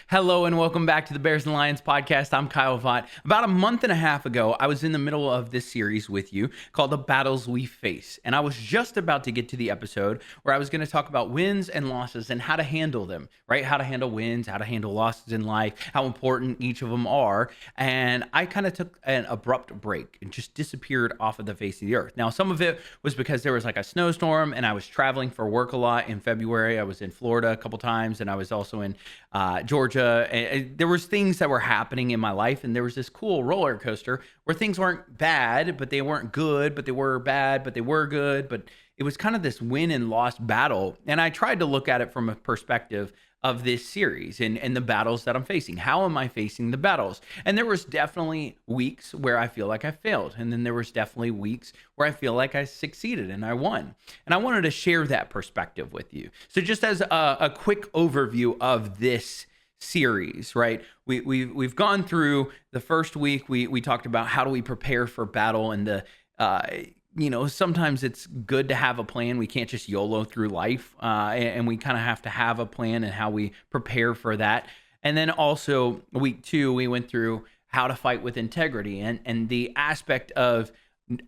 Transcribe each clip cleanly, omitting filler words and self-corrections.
Hello and welcome back to the Bears and Lions podcast. I'm Kyle Vaught. About a month and a half ago, I was in the middle of this series with you called The Battles We Face. And I was just about to get to the episode where I was going to talk about wins and losses and how to handle them, right? How to handle wins, how to handle losses in life, how important each of them are. And I kind of took an abrupt break and just disappeared off of the face of the earth. Now, some of it was because there was like a snowstorm and I was traveling for work a lot in February. I was in Florida a couple times and I was also in Georgia. And there was things that were happening in my life, and there was this cool roller coaster where things weren't bad, but they weren't good, but they were bad, but they were good. But it was kind of this win and loss battle. And I tried to look at it from a perspective of this series and the battles that I'm facing. How am I facing the battles? And there was definitely weeks where I feel like I failed. And then there was definitely weeks where I feel like I succeeded and I won. And I wanted to share that perspective with you. So just as a quick overview of this series, right? We've gone through the first week. We talked about how do we prepare for battle and the sometimes it's good to have a plan. We can't just YOLO through life, and we kind of have to have a plan and how we prepare for that. And then also week 2, we went through how to fight with integrity and the aspect of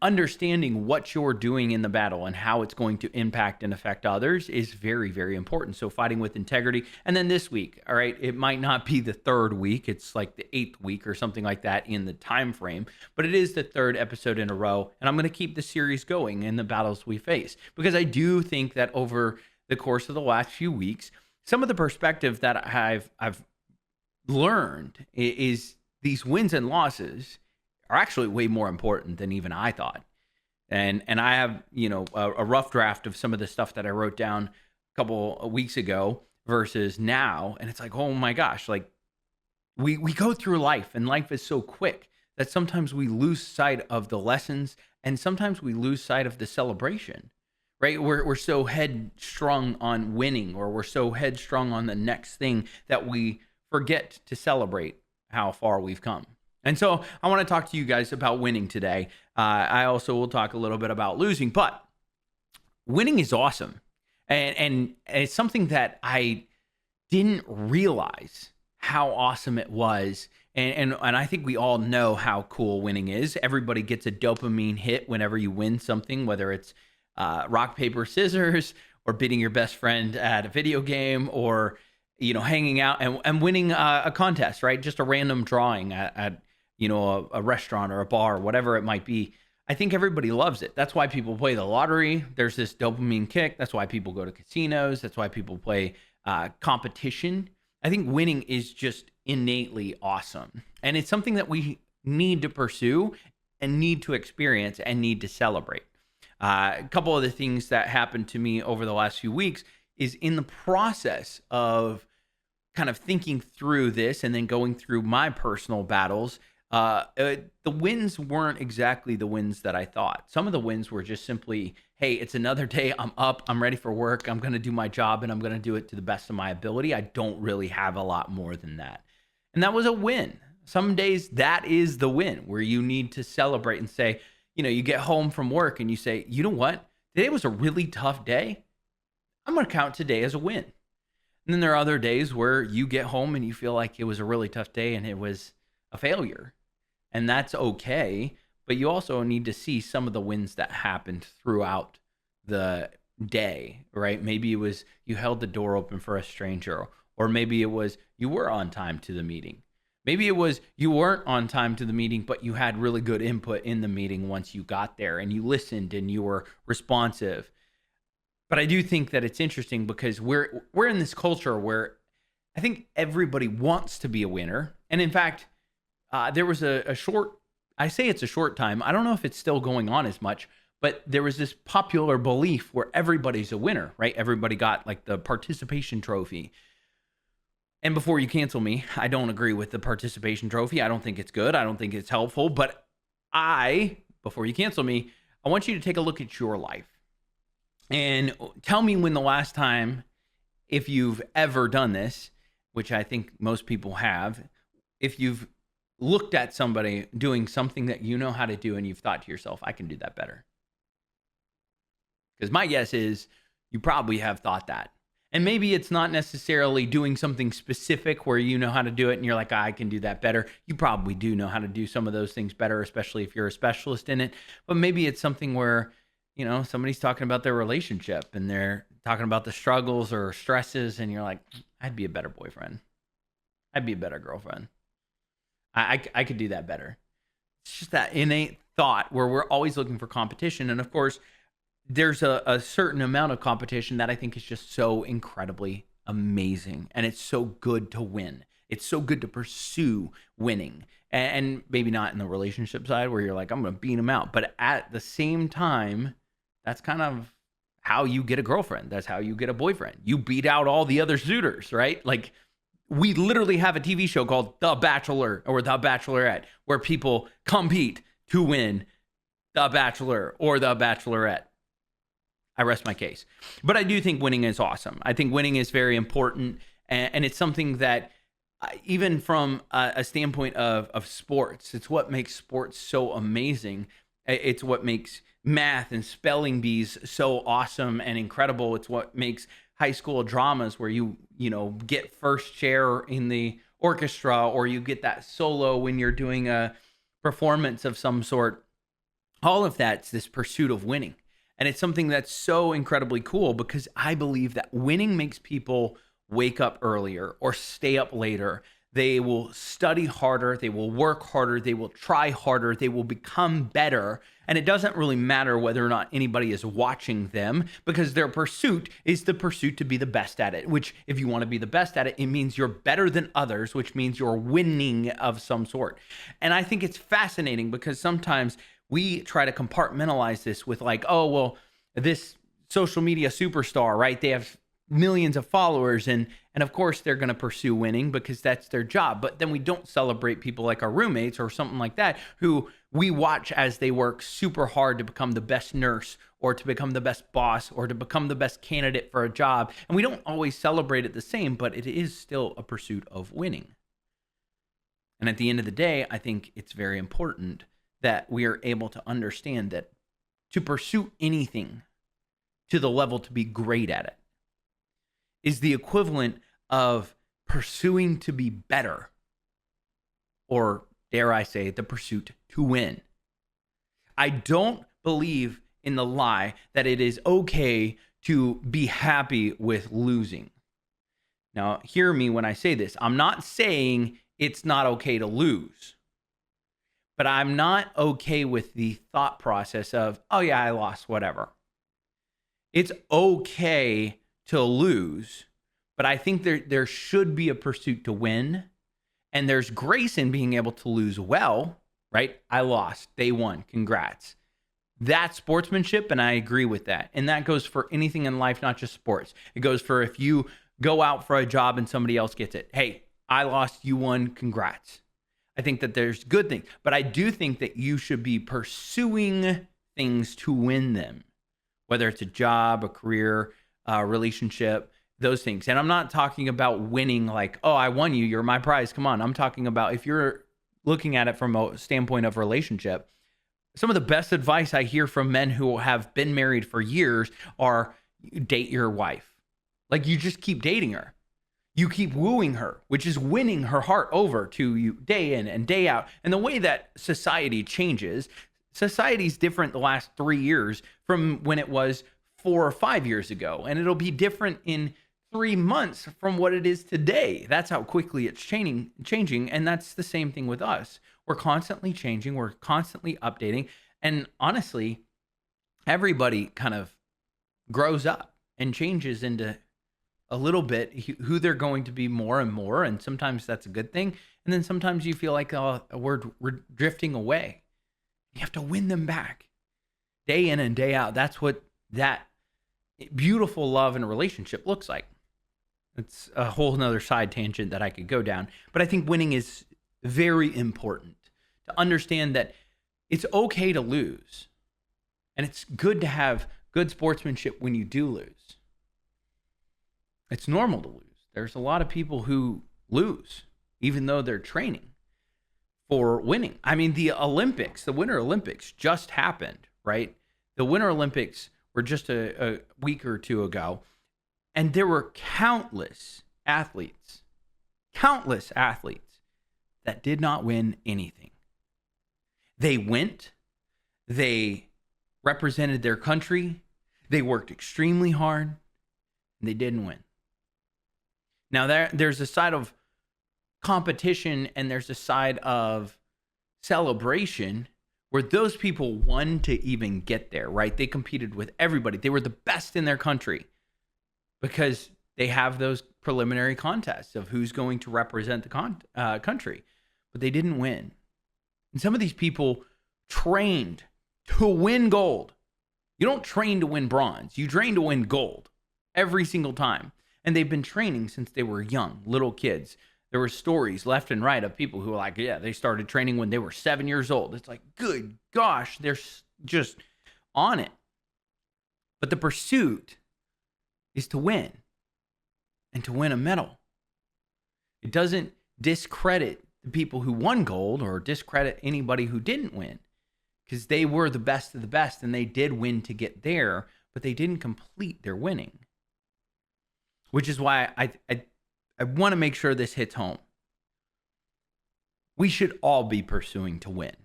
understanding what you're doing in the battle and how it's going to impact and affect others is very, very important. So fighting with integrity. And then this week, all right, it might not be the 3rd week. It's like the 8th week or something like that in the time frame, but it is the 3rd episode in a row. And I'm going to keep the series going in the battles we face, because I do think that over the course of the last few weeks, some of the perspective that I've learned is these wins and losses are actually way more important than even I thought. And I have, a rough draft of some of the stuff that I wrote down a couple of weeks ago versus now. And it's like, oh my gosh, like we go through life and life is so quick that sometimes we lose sight of the lessons and sometimes we lose sight of the celebration, right? We're so headstrong on winning, or we're so headstrong on the next thing that we forget to celebrate how far we've come. And so I want to talk to you guys about winning today. I also will talk a little bit about losing, but winning is awesome. And it's something that I didn't realize how awesome it was. And I think we all know how cool winning is. Everybody gets a dopamine hit whenever you win something, whether it's rock, paper, scissors, or beating your best friend at a video game, or hanging out and winning a contest, right? Just a random drawing at a restaurant or a bar, whatever it might be. I think everybody loves it. That's why people play the lottery. There's this dopamine kick. That's why people go to casinos. That's why people play competition. I think winning is just innately awesome. And it's something that we need to pursue and need to experience and need to celebrate. A couple of the things that happened to me over the last few weeks is in the process of kind of thinking through this and then going through my personal battles. The wins weren't exactly the wins that I thought. Some of the wins were just simply, hey, it's another day. I'm up. I'm ready for work. I'm going to do my job and I'm going to do it to the best of my ability. I don't really have a lot more than that. And that was a win. Some days that is the win where you need to celebrate and say, you get home from work and you say, you know what? Today was a really tough day. I'm going to count today as a win. And then there are other days where you get home and you feel like it was a really tough day and it was a failure. And that's okay. But you also need to see some of the wins that happened throughout the day, right? Maybe it was you held the door open for a stranger, or maybe it was you were on time to the meeting. Maybe it was you weren't on time to the meeting, but you had really good input in the meeting once you got there and you listened and you were responsive. But I do think that it's interesting because we're in this culture where I think everybody wants to be a winner. And in fact, there was a short, I say it's a short time. I don't know if it's still going on as much, but there was this popular belief where everybody's a winner, right? Everybody got like the participation trophy. And before you cancel me, I don't agree with the participation trophy. I don't think it's good. I don't think it's helpful. But before you cancel me, I want you to take a look at your life and tell me when the last time, if you've ever done this, which I think most people have, if you've looked at somebody doing something that you know how to do and you've thought to yourself, I can do that better. Because my guess is you probably have thought that. And maybe it's not necessarily doing something specific where you know how to do it and you're like, I can do that better. You probably do know how to do some of those things better, especially if you're a specialist in it. But maybe it's something where, somebody's talking about their relationship and they're talking about the struggles or stresses, and you're like, I'd be a better boyfriend. I'd be a better girlfriend. I could do that better. It's just that innate thought where we're always looking for competition. And of course, there's a certain amount of competition that I think is just so incredibly amazing. And it's so good to win. It's so good to pursue winning. And maybe not in the relationship side where you're like, I'm going to beat him out. But at the same time, that's kind of how you get a girlfriend. That's how you get a boyfriend. You beat out all the other suitors, right? Like, we literally have a TV show called The Bachelor or The Bachelorette where people compete to win The Bachelor or The Bachelorette. I rest my case. But I do think winning is awesome. I think winning is very important. And it's something that even from a standpoint of sports, it's what makes sports so amazing. It's what makes math and spelling bees so awesome and incredible. It's what makes high school dramas where you get first chair in the orchestra, or you get that solo when you're doing a performance of some sort. All of that's this pursuit of winning. And it's something that's so incredibly cool because I believe that winning makes people wake up earlier or stay up later. They will study harder. They will work harder. They will try harder. They will become better. And it doesn't really matter whether or not anybody is watching them, because their pursuit is the pursuit to be the best at it, which if you want to be the best at it, it means you're better than others, which means you're winning of some sort. And I think it's fascinating because sometimes we try to compartmentalize this with like, oh, well, this social media superstar, right? They have millions of followers and of course they're going to pursue winning because that's their job. But then we don't celebrate people like our roommates or something like that who we watch as they work super hard to become the best nurse or to become the best boss or to become the best candidate for a job. And we don't always celebrate it the same, but it is still a pursuit of winning. And at the end of the day, I think it's very important that we are able to understand that to pursue anything to the level to be great at it is the equivalent of pursuing to be better, or dare I say, the pursuit to win. I don't believe in the lie that it is okay to be happy with losing. Now, hear me when I say this. I'm not saying it's not okay to lose, but I'm not okay with the thought process of, oh yeah, I lost, whatever. It's okay to lose, but I think there should be a pursuit to win, and there's grace in being able to lose well, right? I lost, they won, congrats. That's sportsmanship, and I agree with that. And that goes for anything in life, not just sports. It goes for if you go out for a job and somebody else gets it. Hey, I lost, you won, congrats. I think that there's good things, but I do think that you should be pursuing things to win them, whether it's a job, a career, a relationship, those things. And I'm not talking about winning like, oh, I won you, you're my prize, come on. I'm talking about if you're looking at it from a standpoint of relationship, some of the best advice I hear from men who have been married for years are date your wife. Like, you just keep dating her. You keep wooing her, which is winning her heart over to you day in and day out. And the way that society changes, society's different the last 3 years from when it was 4 or 5 years ago. And it'll be different in 3 months from what it is today. That's how quickly it's changing. And that's the same thing with us. We're constantly changing. We're constantly updating. And honestly, everybody kind of grows up and changes into a little bit who they're going to be more and more. And sometimes that's a good thing. And then sometimes you feel like, oh, we're drifting away. You have to win them back day in and day out. That's what that beautiful love and relationship looks like. It's a whole nother side tangent that I could go down. But I think winning is very important to understand that it's okay to lose. And it's good to have good sportsmanship when you do lose. It's normal to lose. There's a lot of people who lose, even though they're training for winning. I mean, the Olympics, the Winter Olympics just happened, right? The Winter Olympics were just a week or two ago. And there were countless athletes that did not win anything. They went, they represented their country, they worked extremely hard, and they didn't win. Now, there's a side of competition and there's a side of celebration where those people won to even get there, right? They competed with everybody. They were the best in their country because they have those preliminary contests of who's going to represent the country, but they didn't win. And some of these people trained to win gold. You don't train to win bronze. You train to win gold every single time. And they've been training since they were young, little kids. There were stories left and right of people who were like, yeah, they started training when they were 7 years old. It's like, good gosh, they're just on it. But the pursuit is to win and to win a medal. It doesn't discredit the people who won gold or discredit anybody who didn't win, because they were the best of the best and they did win to get there, but they didn't complete their winning. Which is why I want to make sure this hits home. We should all be pursuing to win.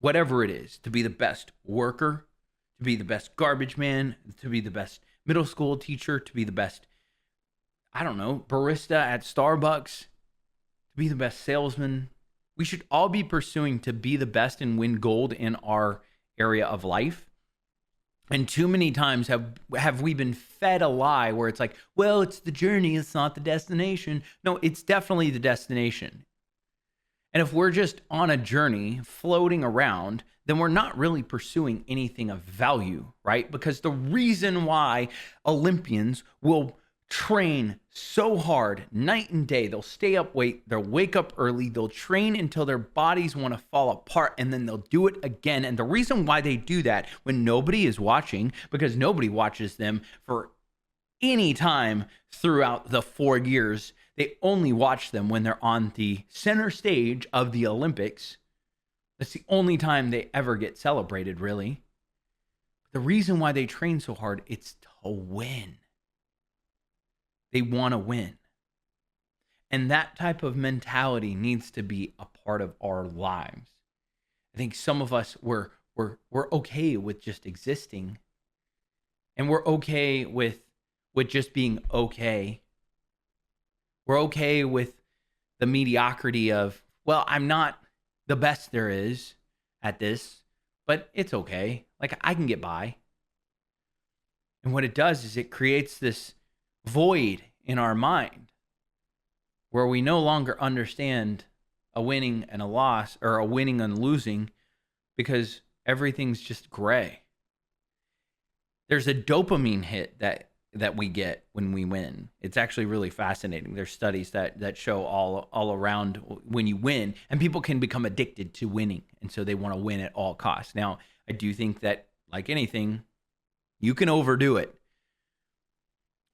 Whatever it is, to be the best worker, to be the best garbage man, to be the best middle school teacher, to be the best, I don't know, barista at Starbucks, to be the best salesman. We should all be pursuing to be the best and win gold in our area of life. And too many times have we been fed a lie where it's like, well, it's the journey, it's not the destination. No, it's definitely the destination. And if we're just on a journey floating around, then we're not really pursuing anything of value, right? Because the reason why Olympians will train so hard night and day, they'll stay up late, they'll wake up early, they'll train until their bodies want to fall apart, and then they'll do it again. And the reason why they do that when nobody is watching, because nobody watches them for any time throughout the 4 years, they only watch them when they're on the center stage of the Olympics. That's the only time they ever get celebrated, really. The reason why they train so hard, it's to win. They want to win. And that type of mentality needs to be a part of our lives. I think some of us, we're okay with just existing. And we're okay with just being okay. We're okay with the mediocrity of, well, I'm not the best there is at this, but it's okay. Like, I can get by. And what it does is it creates this void in our mind where we no longer understand a winning and a loss, or a winning and losing, because everything's just gray. There's a dopamine hit that we get when we win. It's actually really fascinating. There's studies that show all around when you win, and people can become addicted to winning, and so they want to win at all costs. Now, I do think that, like anything, you can overdo it.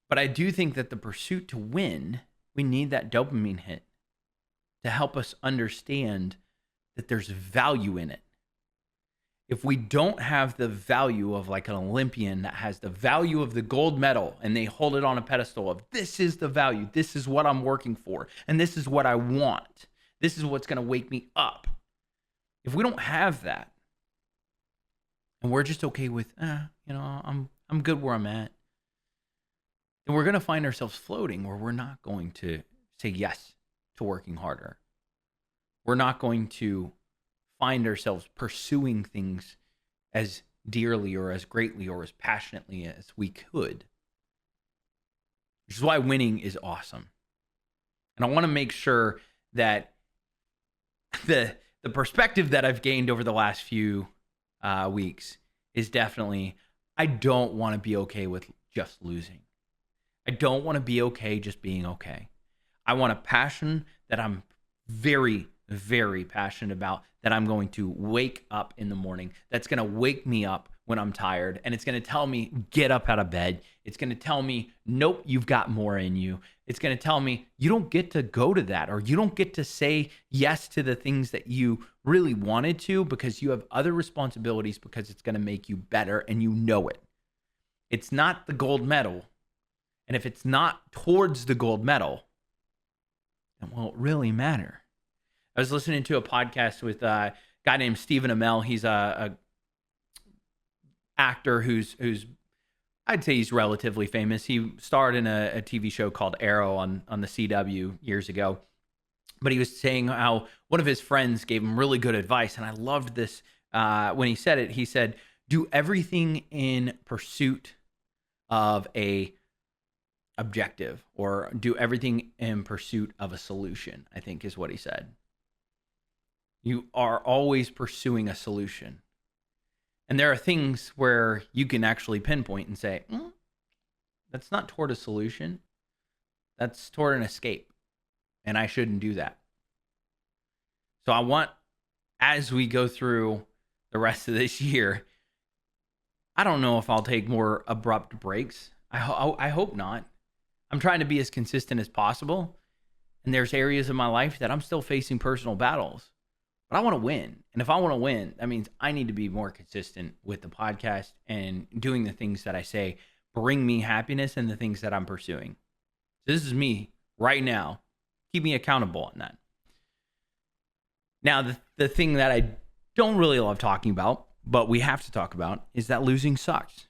But I do think that the pursuit to win, we need that dopamine hit to help us understand that there's value in it. If we don't have the value of like an Olympian that has the value of the gold medal and they hold it on a pedestal of, this is the value, this is what I'm working for, and this is what I want, this is what's going to wake me up. If we don't have that, and we're just okay with, I'm good where I'm at, then we're going to find ourselves floating where we're not going to say yes to working harder. We're not going to find ourselves pursuing things as dearly or as greatly or as passionately as we could. Which is why winning is awesome. And I want to make sure that the perspective that I've gained over the last few weeks is definitely, I don't want to be okay with just losing. I don't want to be okay just being okay. I want a passion that I'm very, very passionate about, that I'm going to wake up in the morning, that's going to wake me up when I'm tired, and it's going to tell me, get up out of bed. It's going to tell me, nope, you've got more in you. It's going to tell me, you don't get to go to that, or you don't get to say yes to the things that you really wanted to because you have other responsibilities, because it's going to make you better and you know it. It's not the gold medal. And if it's not towards the gold medal, then will it really matter? I was listening to a podcast with a guy named Stephen Amell. He's a actor who's I'd say he's relatively famous. He starred in a TV show called Arrow on the CW years ago. But he was saying how one of his friends gave him really good advice, and I loved this when he said it. He said, "Do everything in pursuit of a objective, or do everything in pursuit of a solution," I think is what he said. You are always pursuing a solution. And there are things where you can actually pinpoint and say, that's not toward a solution. That's toward an escape. And I shouldn't do that. So I want, as we go through the rest of this year, I don't know if I'll take more abrupt breaks. I hope not. I'm trying to be as consistent as possible. And there's areas of my life that I'm still facing personal battles. But I want to win. And if I want to win, that means I need to be more consistent with the podcast and doing the things that I say bring me happiness and the things that I'm pursuing. So this is me right now. Keep me accountable on that. Now, the thing that I don't really love talking about, but we have to talk about, is that losing sucks.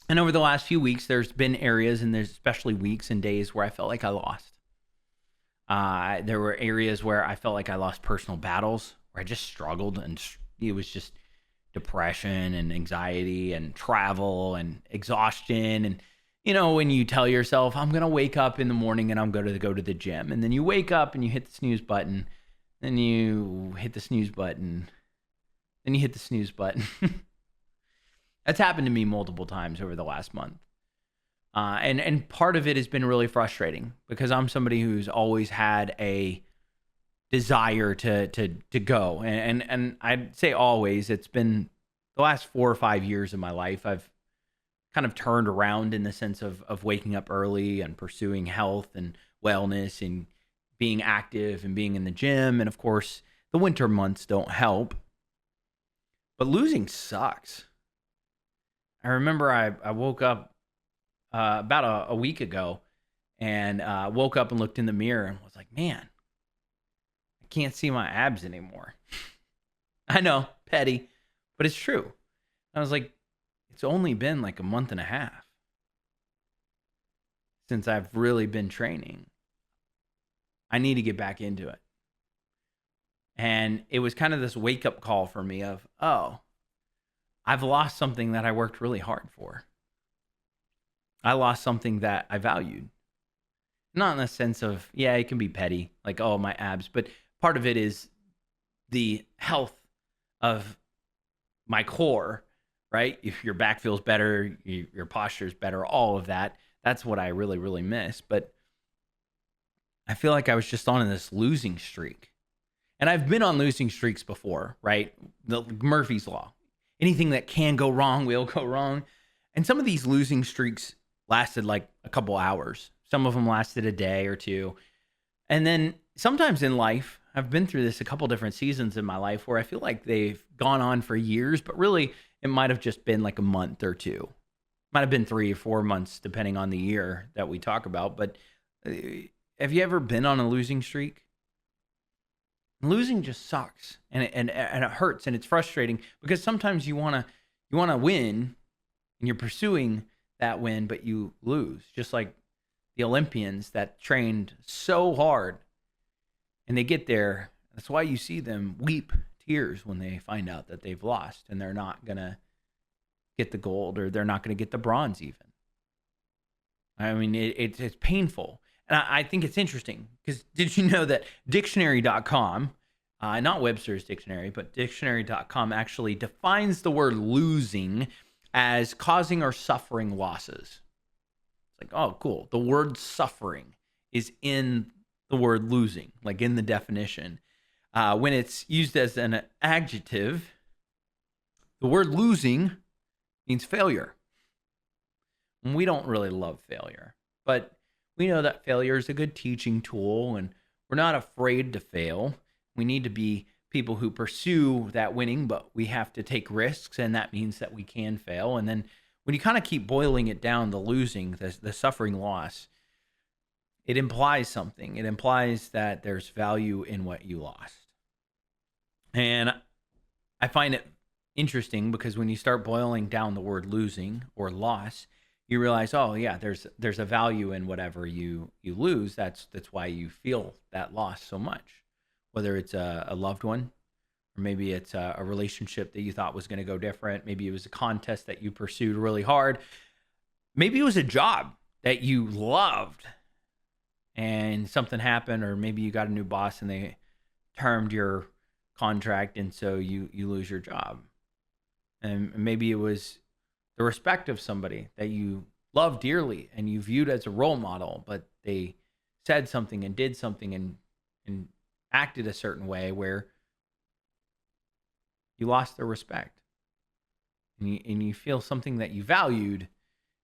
And over the last few weeks, there's been areas, and there's especially weeks and days where I felt like I lost. There were areas where I felt like I lost personal battles, where I just struggled, and it was just depression and anxiety and travel and exhaustion. And, when you tell yourself, I'm going to wake up in the morning and I'm going to go to the gym. And then you wake up and you hit the snooze button. Then you hit the snooze button. Then you hit the snooze button. That's happened to me multiple times over the last month. And part of it has been really frustrating because I'm somebody who's always had a desire to go. And I'd say always, it's been the last 4 or 5 years of my life. I've kind of turned around in the sense of waking up early and pursuing health and wellness and being active and being in the gym. And of course, the winter months don't help. But losing sucks. I remember I woke up about a week ago and woke up and looked in the mirror and was like, man, I can't see my abs anymore. I know, petty, but it's true. I was like, it's only been like a month and a half since I've really been training. I need to get back into it. And it was kind of this wake up call for me of, oh, I've lost something that I worked really hard for. I lost something that I valued. Not in the sense of, yeah, it can be petty, like, oh, my abs, but part of it is the health of my core, right? If your back feels better, your posture is better, all of that. That's what I really, really miss. But I feel like I was just on this losing streak. And I've been on losing streaks before, right? The Murphy's Law. Anything that can go wrong will go wrong. And some of these losing streaks lasted like a couple hours. Some of them lasted a day or two. And then sometimes in life, I've been through this a couple different seasons in my life where I feel like they've gone on for years, but really it might have just been like a month or two. Might have been 3 or 4 months, depending on the year that we talk about. But have you ever been on a losing streak? Losing just sucks, and it hurts, and it's frustrating because sometimes you wanna win, and you're pursuing that win, but you lose. Just like the Olympians that trained so hard, and they get there. That's why you see them weep tears when they find out that they've lost, and they're not gonna get the gold, or they're not gonna get the bronze even. I mean, it's painful. And I think it's interesting because did you know that dictionary.com, not Webster's dictionary, but dictionary.com actually defines the word losing as causing or suffering losses. It's like, oh, cool. The word suffering is in the word losing, like in the definition. When it's used as an adjective, the word losing means failure. And we don't really love failure, but we know that failure is a good teaching tool, and we're not afraid to fail. We need to be people who pursue that winning, but we have to take risks, and that means that we can fail. And then when you kind of keep boiling it down, the losing, the suffering loss, it implies something. It implies that there's value in what you lost. And I find it interesting because when you start boiling down the word losing or loss, you realize, oh yeah, there's a value in whatever you lose. That's why you feel that loss so much. Whether it's a loved one, or maybe it's a relationship that you thought was going to go different. Maybe it was a contest that you pursued really hard. Maybe it was a job that you loved and something happened, or maybe you got a new boss and they termed your contract, and so you lose your job. And maybe it was the respect of somebody that you love dearly and you viewed as a role model, but they said something and did something and acted a certain way where you lost their respect. And you feel something that you valued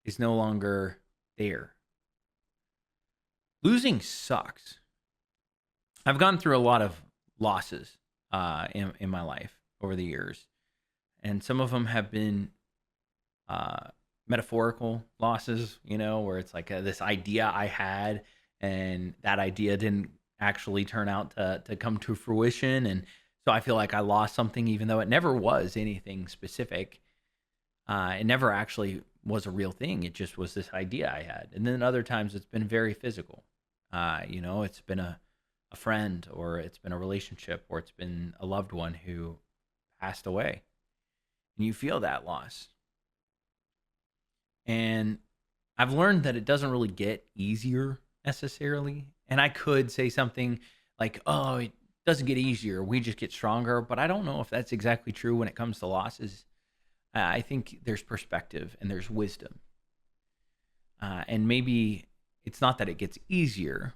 is no longer there. Losing sucks. I've gone through a lot of losses in my life over the years. And some of them have been metaphorical losses, where it's like this idea I had, and that idea didn't actually turn out to come to fruition. And so I feel like I lost something, even though it never was anything specific. It never actually was a real thing. It just was this idea I had. And then other times it's been very physical. It's been a friend, or it's been a relationship, or it's been a loved one who passed away. And you feel that loss. And I've learned that it doesn't really get easier necessarily. And I could say something like, oh, it doesn't get easier, we just get stronger. But I don't know if that's exactly true when it comes to losses. I think there's perspective and there's wisdom. And maybe it's not that it gets easier.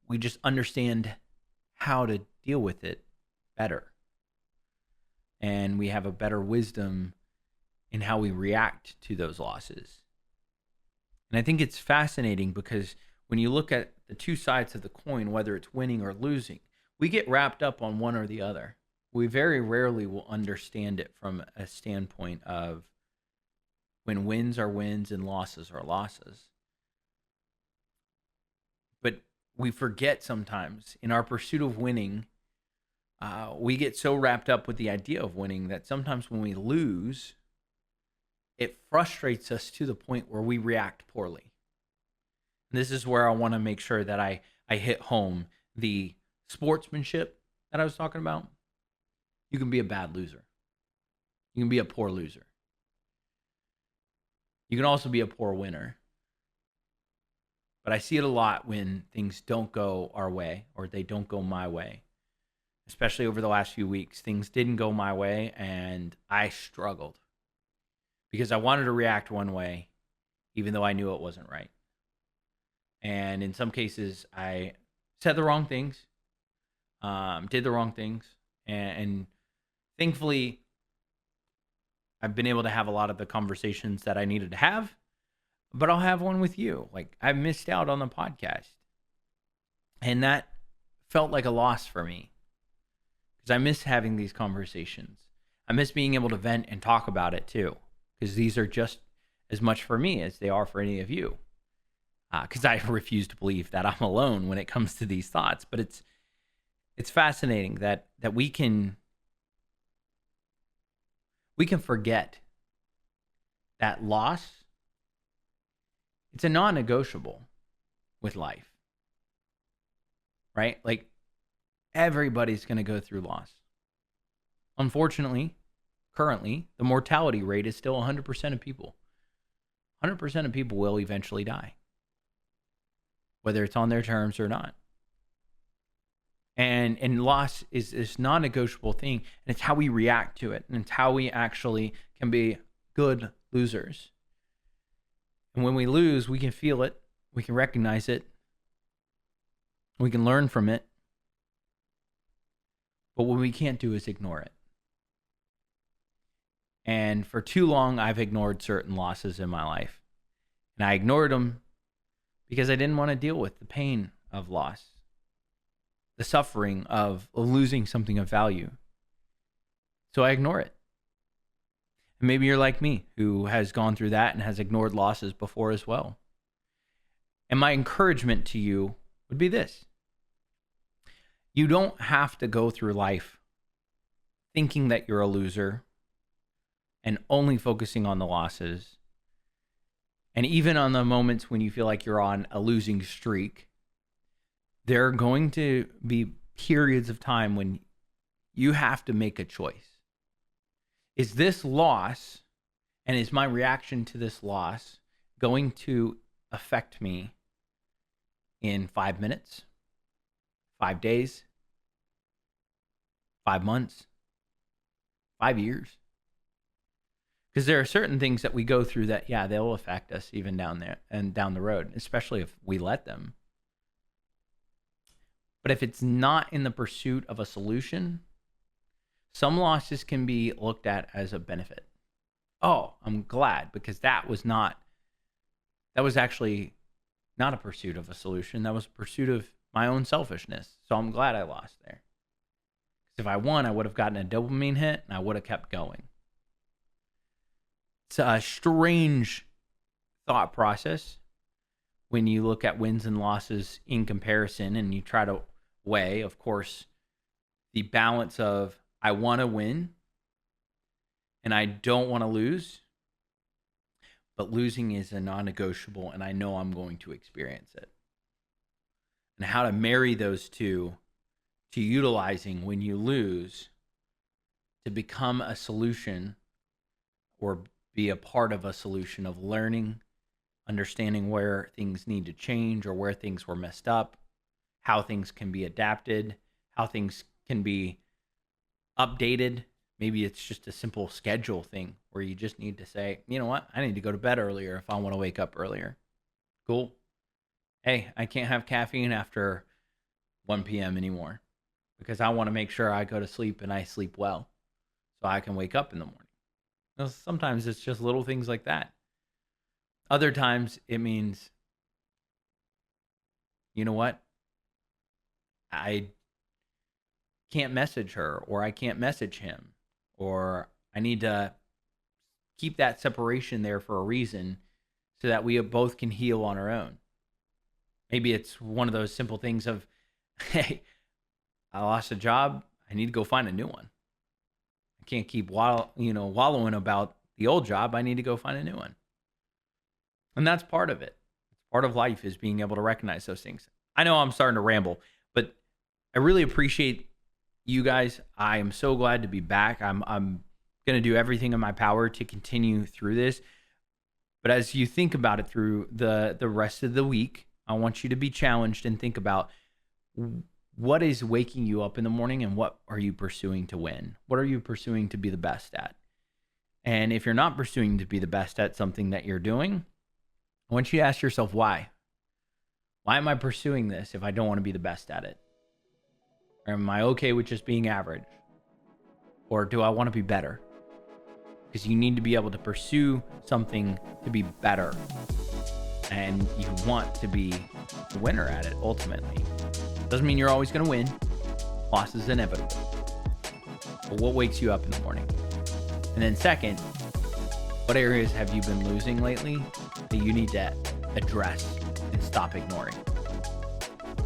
We just understand how to deal with it better. And we have a better wisdom in how we react to those losses. And I think it's fascinating because when you look at the two sides of the coin, whether it's winning or losing, we get wrapped up on one or the other. We very rarely will understand it from a standpoint of when wins are wins and losses are losses. But we forget sometimes in our pursuit of winning, we get so wrapped up with the idea of winning that sometimes when we lose, it frustrates us to the point where we react poorly. And this is where I want to make sure that I hit home the sportsmanship that I was talking about. You can be a bad loser. You can be a poor loser. You can also be a poor winner. But I see it a lot when things don't go our way, or they don't go my way. Especially over the last few weeks, things didn't go my way and I struggled because I wanted to react one way, even though I knew it wasn't right. And in some cases, I said the wrong things, did the wrong things. And thankfully, I've been able to have a lot of the conversations that I needed to have, but I'll have one with you. Like, I missed out on the podcast. And that felt like a loss for me. I miss having these conversations. I miss being able to vent and talk about it too, because these are just as much for me as they are for any of you. Because I refuse to believe that I'm alone when it comes to these thoughts. But it's fascinating that we can forget that loss. It's a non-negotiable with life, right? Like, everybody's going to go through loss. Unfortunately, currently, the mortality rate is still 100% of people. 100% of people will eventually die, whether it's on their terms or not. And loss is this non-negotiable thing, and it's how we react to it, and it's how we actually can be good losers. And when we lose, we can feel it, we can recognize it, we can learn from it. But what we can't do is ignore it. And for too long, I've ignored certain losses in my life. And I ignored them because I didn't want to deal with the pain of loss, the suffering of losing something of value. So I ignore it. And maybe you're like me, who has gone through that and has ignored losses before as well. And my encouragement to you would be this. You don't have to go through life thinking that you're a loser and only focusing on the losses. And even on the moments when you feel like you're on a losing streak, there are going to be periods of time when you have to make a choice. Is this loss, and is my reaction to this loss going to affect me in 5 minutes, 5 days, 5 months, 5 years? Because there are certain things that we go through that, yeah, they'll affect us even down there and down the road, especially if we let them. But if it's not in the pursuit of a solution, some losses can be looked at as a benefit. Oh, I'm glad, because that was actually not a pursuit of a solution. That was a pursuit of my own selfishness. So I'm glad I lost there. Because if I won, I would have gotten a dopamine hit and I would have kept going. It's a strange thought process when you look at wins and losses in comparison and you try to weigh, of course, the balance of I want to win and I don't want to lose, but losing is a non-negotiable and I know I'm going to experience it. And how to marry those two to utilizing when you lose to become a solution or be a part of a solution of learning, understanding where things need to change or where things were messed up, how things can be adapted, how things can be updated. Maybe it's just a simple schedule thing where you just need to say, you know what, I need to go to bed earlier if I want to wake up earlier. Cool. Hey, I can't have caffeine after 1 p.m. anymore because I want to make sure I go to sleep and I sleep well so I can wake up in the morning. Now, sometimes it's just little things like that. Other times it means, you know what, I can't message her or I can't message him, or I need to keep that separation there for a reason so that we both can heal on our own. Maybe it's one of those simple things of, hey, I lost a job. I need to go find a new one. I can't keep wallowing about the old job. I need to go find a new one. And that's part of it. Part of life is being able to recognize those things. I know I'm starting to ramble, but I really appreciate you guys. I am so glad to be back. I'm going to do everything in my power to continue through this. But as you think about it through the rest of the week, I want you to be challenged and think about what is waking you up in the morning and what are you pursuing to win? What are you pursuing to be the best at? And if you're not pursuing to be the best at something that you're doing, I want you to ask yourself why. Why am I pursuing this if I don't want to be the best at it? Or am I okay with just being average? Or do I want to be better? Because you need to be able to pursue something to be better. And you want to be the winner at it ultimately. Doesn't mean you're always going to win. Loss is inevitable. But what wakes you up in the morning? And then second, what areas have you been losing lately that you need to address and stop ignoring?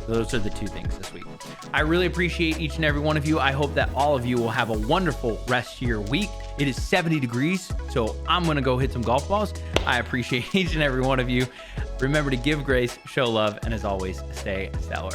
Those are the two things this week. I really appreciate each and every one of you. I hope that all of you will have a wonderful rest of your week. It is 70 degrees, so I'm going to go hit some golf balls. I appreciate each and every one of you. Remember to give grace, show love, and as always, stay stellar.